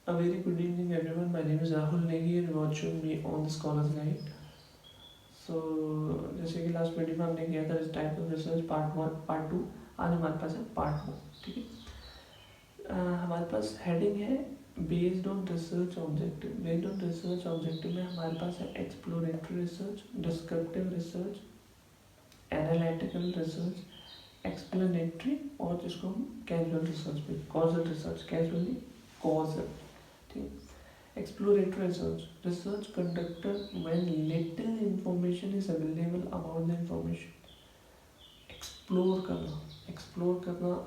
A very good evening, everyone. My name is Rahul Negi and watching me on the Scholars Guide. So जैसे कि last video में हमने किया था type of research part 1 part 2, आज हमारे पास है पार्ट 1. ठीक है, हमारे पास हेडिंग है based on research objective. Based on research objective में हमारे पास है exploratory research, descriptive research, analytical research, explanatory और जिसको हम कैजुअल रिसर्च भी, कॉजल रिसर्च, कैजुअली कॉजल. ठीक. Exploratory research. Research conducted when little information is available about the information. Explore करना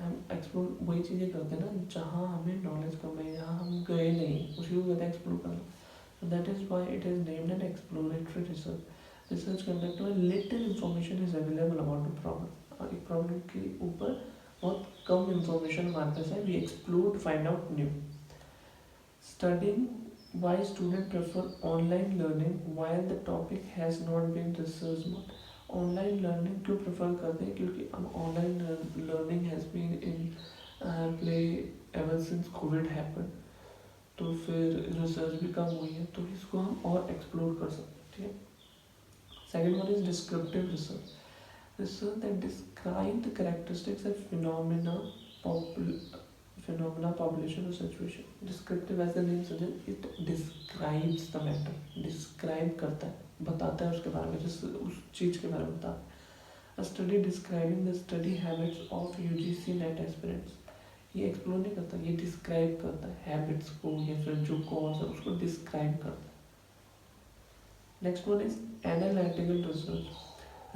हम एक्सप्लोर वही चीज़ें करते हैं ना जहाँ हमें नॉलेज कम है, जहाँ हम गए नहीं, उसी को कहते हैं एक्सप्लोर करना. So that is why it is named an exploratory research. Research conducted when little information is available about the problem. और एक प्रॉब्लम के ऊपर बहुत कम इंफॉर्मेशन हमारे पास है. We explore to find out new. Studying why students prefer online learning while the topic has not been researched much. Online learning क्यों prefer करते हैं? क्योंकि अब online learning has been in play ever since covid happen. तो फिर research भी कम हुई है, तो इसको हम और एक्सप्लोर कर सकते हैं. ठीक है. Second one is descriptive research. Research that describe the characteristics of phenomena, population or situation. Descriptive as the name suggests, it describes the matter. Describe करता है, बताता है उसके बारे में, जिस उस चीज़ के बारे में बताता है. A study describing the study habits of UGC NET aspirants. ये एक्सप्लोर नहीं करता, ये डिस्क्राइब करता है हैबिट्स को या फिर जो कॉज है उसको डिस्क्राइब करता है. Next one is analytical research.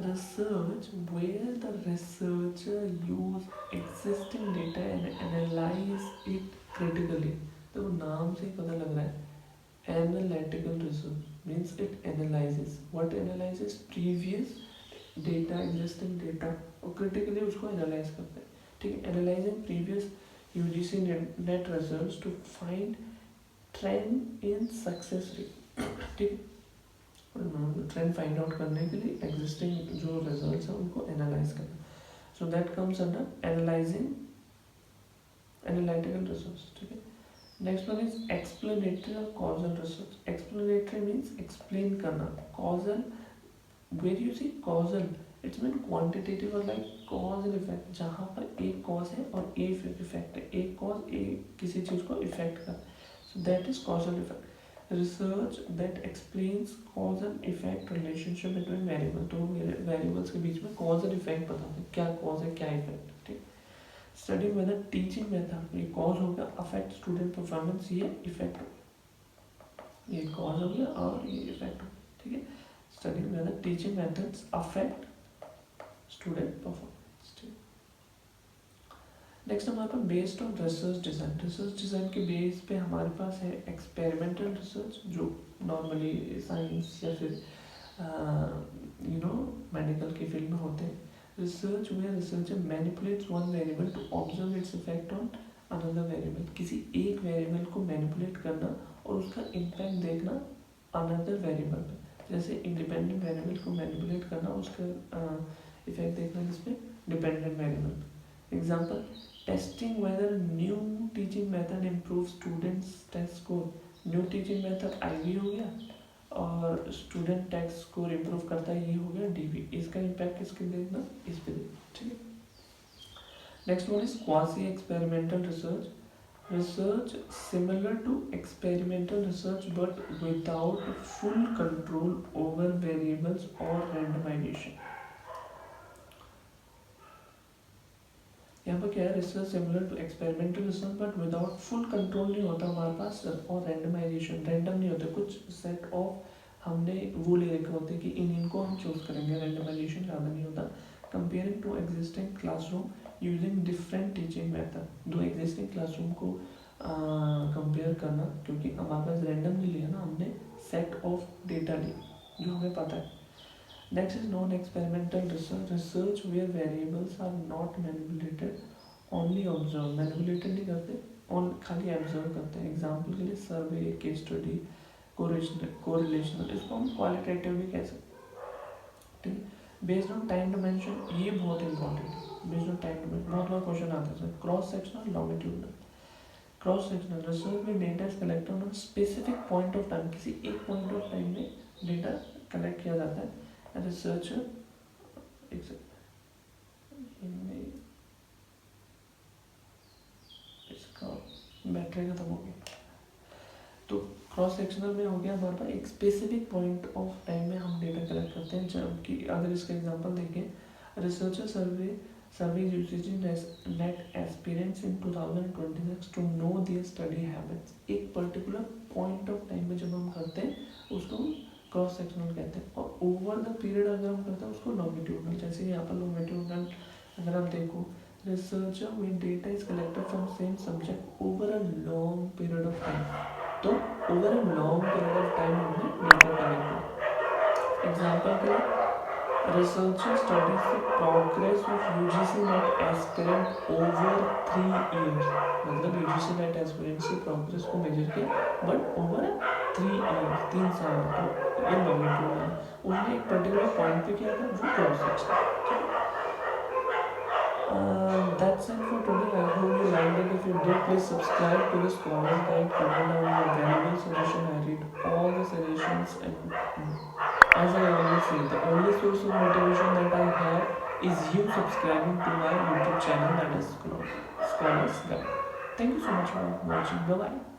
Research where the researcher use existing data and analyze it critically. तो नाम से ही पता लग रहा है. Analytical research means it analyzes. What analyzes? Previous data, existing data और critically उसको analyze करते हैं. ठीक है. Analyzing previous UGC net results to find trend in success rate. ठीक है. ट्रेंड फाइंड आउट करने के लिए एग्जिस्टिंग जो रिजल्ट्स हैं उनको एनालाइज करना. So that comes under analysing analytical research. ठीक है. नेक्स्ट वन इज एक्सप्लेनेटरी और causal research. Explanatory means explain करना. Causal, where you see causal, it's mean quantitative और लाइक कॉज एंड इफेक्ट, जहाँ पर एक कॉज है और एक इफेक्ट है. एक कॉज एक किसी चीज़ को इफेक्ट कर. So that is causal effect. Research that explains cause and effect relationship between variable. तो वेरिएबल्स के बीच में कॉज एंड इफेक्ट बताते हैं, क्या कॉज है क्या इफेक्ट. ठीक. स्टडी वेदर टीचिंग मेथड, ये कॉज हो गया, अफेक्ट स्टूडेंट परफॉर्मेंस, ये इफेक्ट हो गया. ये कॉज हो गया और ये इफेक्ट हो गया. ठीक है. Study whether teaching methods affect student performance. Next हमारे पास based on research design. Research design के बेस पे हमारे पास है एक्सपेरिमेंटल रिसर्च, जो नॉर्मली साइंस या फिर मेडिकल की फील्ड में होते हैं. Research where researcher manipulates one variable to observe its effect on another variable. किसी एक वेरिएबल को मैनिपुलेट करना और उसका इम्पैक्ट देखना अनदर वेरिएबल पे. जैसे इंडिपेंडेंट वेरिएबल को मैनिपुलेट करना, उसका इफेक्ट देखना किस पे? डिपेंडेंट वेरिएबल पे. Example, testing whether new teaching method improve students test score. New teaching method IV हो गया और स्टूडेंट टेस्ट स्कोर इम्प्रूव करता है, ये हो गया डीवी. इसका इम्पैक्ट किसके देखना? इस पे देखना. ठीक है. Next one is quasi experimental research. Research similar to experimental research but without full control over variables और रैंडमाइजेशन. यहाँ पर क्या है? Research similar to experimental research but without full control नहीं होता हमारे पास, और रैंडमाइजेशन, रैंडम नहीं होता. कुछ सेट ऑफ हमने वो ले रखे होते हैं कि इनको हम चूज करेंगे. रैंडमाइजेशन ज़्यादा नहीं होता. Comparing to existing classroom using different teaching method. दो एग्जिस्टिंग क्लासरूम को कंपेयर करना, क्योंकि हमारे पास रैंडम नहीं लिया ना, हमने सेट ऑफ डेटा लिया जो हमें पता है. Next is non-experimental research. Research where variables are not manipulated, only observe. Manipulated नहीं करते, खाली observe करते हैं. एग्जाम्पल के लिए सर्वे, केस स्टडी, कोरिलेशनल, इसको हम क्वालिटेटिव भी कह सकते हैं. ठीक है. बेस्ड ऑन टाइम डिमेंशन, ये बहुत इंपॉर्टेंट है. बेस्ड ऑन टाइम डिमेंशन बहुत बार क्वेश्चन आता है. Cross sectional, longitudinal. Cross sectional research में data is collected on specific point of time, किसी एक पॉइंट ऑफ टाइम में डेटा कलेक्ट किया जाता है। रिसर्चर इसका बैटरी खत्म हो गया। तो क्रॉस सेक्शनल में हो गया हमारे पास एक स्पेसिफिक पॉइंट ऑफ टाइम में हम डेटा कलेक्ट करते हैं, जबकि अगर इसका एग्जांपल देखें, researcher survey using NET aspirants in 2026 to know their study habits. एक पर्टिकुलर पॉइंट ऑफ टाइम में जब हम करते हैं उसको क्रॉस सेक्शनल कहते हैं, और ओवर द पीरियड अगर हम करते हैं उसको लॉन्गिट्यूडनल। जैसे यहाँ पर लॉन्गिट्यूडनल अगर हम देखो, researcher when data is collected from same subject over a long period of time, तो over a long period of time हमने data collect किया। एग्जाम्पल के लिए researcher studies the progress of UGC NET aspirant over 3 years, मतलब UGC NET aspirant की progress को major किया but over 3 years, 3 साल। तो ये लॉन्गिट्यूड है, उसने एक पर्टिकुलर पॉइंट पे किया था, वो cross section. That's it for today. I hope you liked it. If you did, please subscribe to the Scholar Guide. Comment down your valuable suggestion. I read all the suggestions, and as I always say, the only source of motivation that I have is you subscribing to my YouTube channel, that is Scholars Guide. Thank you so much for watching. Bye bye.